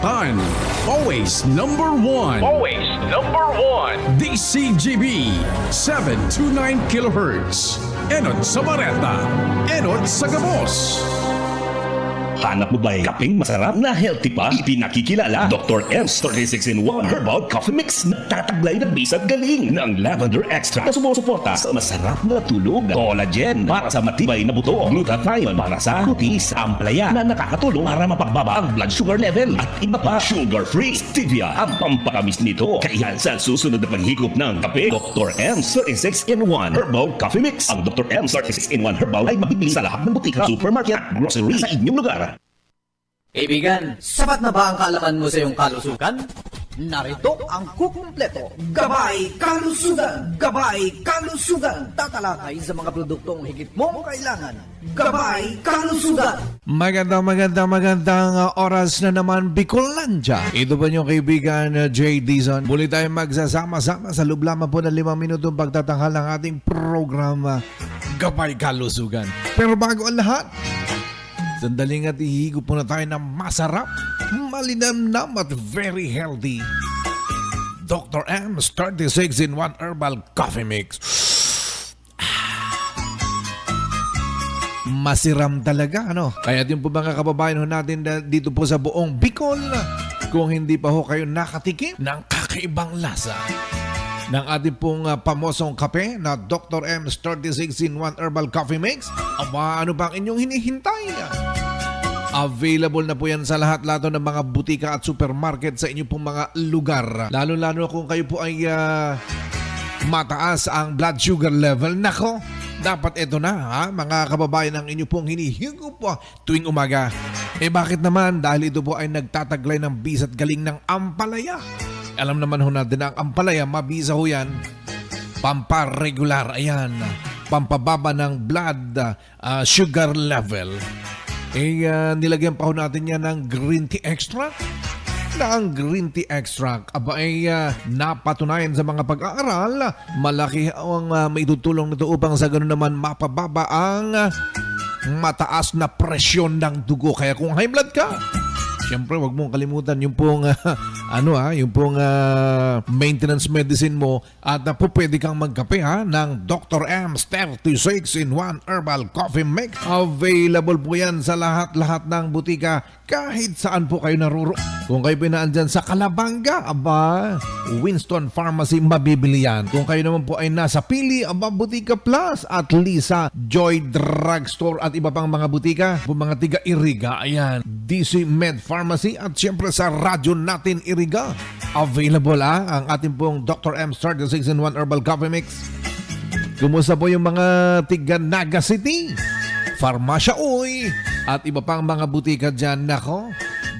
Karagatan. Always number one. Always number one. DCGB 729 kHz. Enot sa Bareta. Enot sa Gabos. Hanap mo ba'y kapeng masarap na healthy pa? Ipinakikilala Dr. M's 36-in-1 Herbal Coffee Mix na tataglay na bisat galing ng lavender extract na sumusuporta sa masarap na tulog, collagen para sa matibay na buto, glutathione para sa kutis, ampalaya na nakakatulong para mapagbaba ang blood sugar level at iba pa. Sugar-free stevia ang pampakamis nito. Kaya sa susunod na paghigop ng kape, Dr. M's 36-in-1 Herbal Coffee Mix. Ang Dr. M's 36-in-1 Herbal ay mabibili sa lahat ng butika, supermarket at grocery sa inyong lugar. Kaibigan, sapat na ba ang kaalaman mo sa iyong kalusugan? Narito ang kukumpleto. Gabay Kalusugan! Gabay Kalusugan! Tatalakay sa mga produktong higit mong kailangan. Gabay Kalusugan! Magandang oras na naman, Bicolandia. Ito po niyong kaibigan Jay Dizon. Muli tayong magsasama-sama sa loob lamang po ng 5 minutong pagtatanghal ng ating programa Gabay Kalusugan. Pero bago ang lahat, sandaling at ihigop muna tayo ng masarap, malinamnam at very healthy Dr. M's 36-in-1 Herbal Coffee Mix. Masiram talaga, ano? Kaya din po mga kababayan ho natin dito po sa buong Bicol, kung hindi pa ho kayo nakatikim ng kakaibang lasa ng ating pong pamosong kape na Dr. M's 36-in-1 Herbal Coffee Mix, aba, ano bang inyong hinihintay? Available na po yan sa lahat-lahat ng mga butika at supermarket sa inyong pong mga lugar. Lalo-lalo kung kayo po ay mataas ang blood sugar level. Nako, dapat ito na, ha? Mga kababayan, ang inyong pong hinihigop po tuwing umaga. Bakit naman? Dahil ito po ay nagtataglay ng bisat galing ng ampalaya. Alam naman ho natin na ang ampalaya, mabisa ho yan, pamparegular, ayan, pampababa ng blood sugar level. Nilagyan pa ho natin yan ng green tea extract. Na ang green tea extract, aba ay napatunayan sa mga pag-aaral, malaki ang maitutulong nito upang sa ganun naman mapababa ang mataas na presyon ng dugo. Kaya kung high blood ka, siyempre, wag mong kalimutan yung pong yung pong maintenance medicine mo at po pwede kang magkape ng Dr. M's 36-in-1 Herbal Coffee Mix. Available po yan sa lahat-lahat ng butika kahit saan po kayo naruro. Kung kayo pinaandyan sa Calabanga, aba, Winston Pharmacy, mabibili yan. Kung kayo naman po ay nasa Pili, aba, Butika Plus at Lisa Joy Drugstore at iba pang mga butika. Po mga tiga Iriga, ayan, DC Med Pharmacy at siyempre sa radyo natin Iriga. Available ang ating pong Dr. M's 36-in-1 Herbal Coffee Mix. Kumusta po yung mga tiga Naga City, Farmasya Uy, at iba pang mga butika dyan? Nako,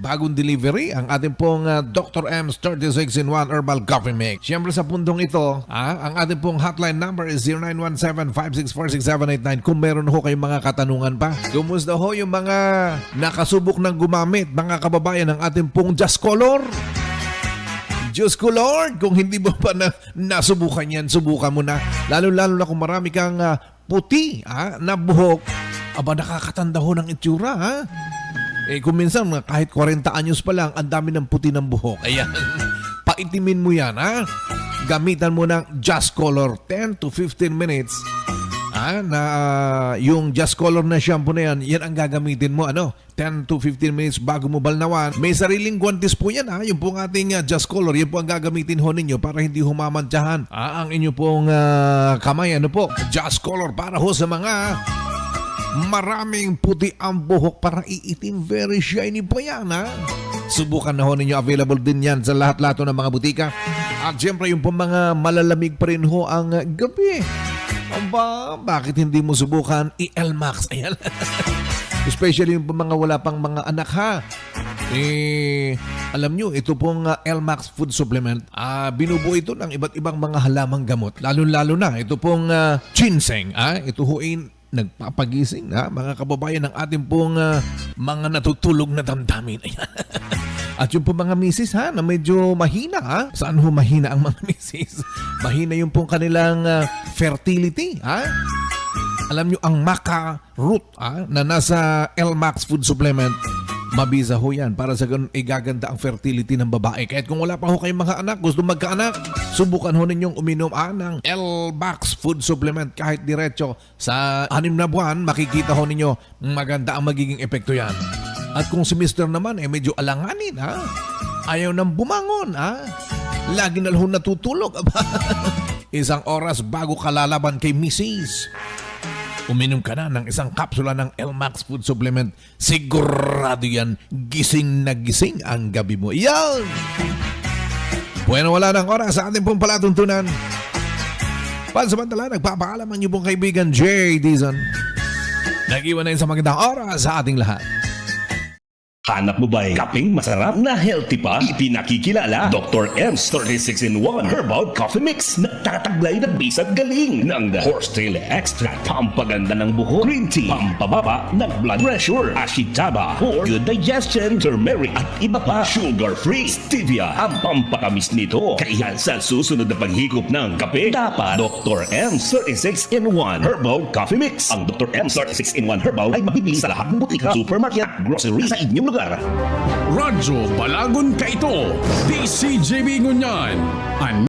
bagong delivery ang ating pong Dr. M's 36-in-1 Herbal Coffee Mix. Siyempre sa pundong ito, ang ating pong hotline number is 0917-564-6789 kung meron ho kayong mga katanungan pa. Kumusta ho yung mga nakasubok ng gumamit, mga kababayan, ng ating pong Just Color? Diyos ko Lord, kung hindi mo pa nasubukan yan, subukan mo na. Lalo-lalo na kung marami kang puti na buhok, aba, nakakatanda ho ng itsura, ha? Kung minsan, kahit 40 anyos pa lang, ang dami ng puti ng buhok. Ayan, paitimin mo yan, ha? Gamitan mo ng Just Color, 10 to 15 minutes, na yung Just Color na shampoo na yan, yan ang gagamitin mo, 10 to 15 minutes bago mo balnawan. May sariling guantes po yan, yung pong ating Just Color, yan po ang gagamitin ho ninyo para hindi humamantsahan ang inyo pong kamay, Just Color para ho sa mga maraming puti ang buhok para iitim, very shiny po yan, Subukan na ho ninyo, available din yan sa lahat-lahat ng mga butika. At siyempre yung pong mga malalamig pa rin ho ang gabi. Aba, bakit hindi mo subukan i-L-Max? Ayan. Especially yung mga wala pang mga anak, alam nyo, ito pong L-Max food supplement, binubuo ito ng iba't ibang mga halamang gamot. Lalo-lalo na, ito pong ginseng. Ito ho'y nagpapagising, mga kababayan, ng ating pong mga natutulog na damdamin. Ayan. At yung po mga misis na medyo mahina Saan ho mahina ang mga misis? Mahina yung pong kanilang fertility Alam nyo ang maca root na nasa L-Max food supplement, Mabisa ho yan para sa ganun igaganda ang fertility ng babae. Kahit kung wala pa ho kayong mga anak, gusto magkaanak, subukan ho ninyong uminom ng L-Max food supplement kahit diretso. Sa 6 na buwan, makikita ho ninyo maganda ang magiging epekto yan. At kung si Mr. naman medyo alanganin ayaw nang bumangon lagi na ho natutulog. Isang oras bago kalalaban kay Mrs. Uminom ka na ng isang kapsula ng L-Max food supplement. Sigurado yan, gising na gising ang gabi mo. Yan! Bueno, wala ng oras sa ating pong palatuntunan. Pansamantala, nagpapaalam ang inyong pong kaibigan Jay Dizon. Nag-iwan na yun sa magandang oras sa ating lahat. Hanap mo ba'y kapeng masarap na healthy pa? Ipinakikilala Dr. M's 36-in-1 Herbal Coffee Mix na tataglay na bisat galing ng horsetail extract, pampaganda ng buhok, green tea, pampababa ng blood pressure, ashitaba for good digestion, turmeric at iba pa, sugar-free, stevia ang pampakamis nito. Kaya sa susunod na paghigop ng kape, dapat Dr. M's 36-in-1 Herbal Coffee Mix. Ang Dr. M's 36-in-1 Herbal ay mabibili sa lahat ng butika, supermarket at grocery sa inyong lugar. Radyo Balagon Kaito, DCJB Ngunyan,